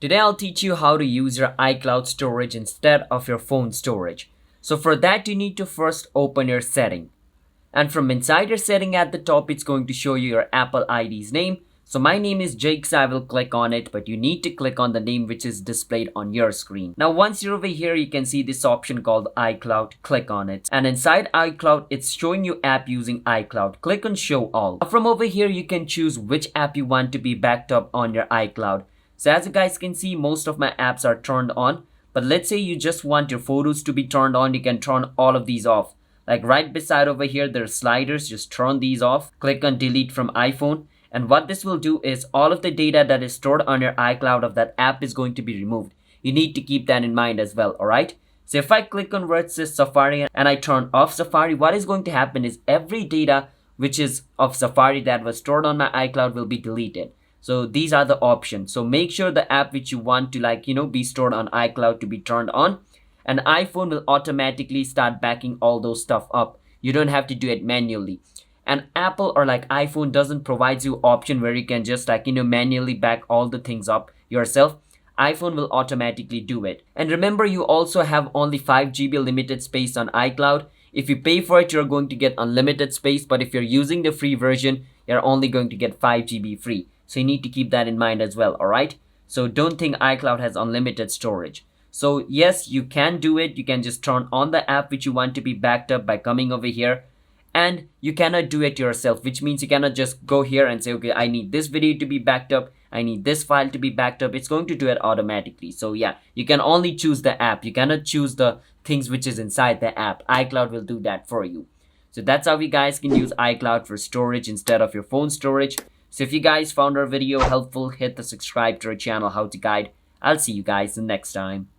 Today I'll teach you how to use your iCloud storage instead of your phone storage. So for that you need to first open your setting. And from inside your setting at the top it's going to show you your Apple ID's name. So my name is Jake, so I will click on it, but you need to click on the name which is displayed on your screen. Now once you're over here you can see this option called iCloud. Click on it. And inside iCloud it's showing you app using iCloud. Click on show all. From over here you can choose which app you want to be backed up on your iCloud. So as you guys can see, most of my apps are turned on, but let's say you just want your photos to be turned on, you can turn all of these off. Like right beside over here, there are sliders, just turn these off, click on delete from iPhone. And what this will do is all of the data that is stored on your iCloud of that app is going to be removed. You need to keep that in mind as well, alright? So if I click on where it says Safari and I turn off Safari, what is going to happen is every data which is of Safari that was stored on my iCloud will be deleted. So these are the options. So make sure the app which you want to be stored on iCloud to be turned on, and iPhone will automatically start backing all those stuff up. You don't have to do it manually. And Apple or iPhone doesn't provide you option where you can just manually back all the things up yourself. iPhone will automatically do it. And remember, you also have only 5 GB limited space on iCloud. If you pay for it, you're going to get unlimited space, but if you're using the free version, you're only going to get 5 GB free. So you need to keep that in mind as well, alright? So don't think iCloud has unlimited storage. So yes, you can do it. You can just turn on the app which you want to be backed up by coming over here. And you cannot do it yourself, which means you cannot just go here and say, okay, I need this video to be backed up. I need this file to be backed up. It's going to do it automatically. So yeah, you can only choose the app. You cannot choose the things which is inside the app. iCloud will do that for you. So that's how you guys can use iCloud for storage instead of your phone storage. So if you guys found our video helpful, hit the subscribe to our channel How to Guide. I'll see you guys the next time.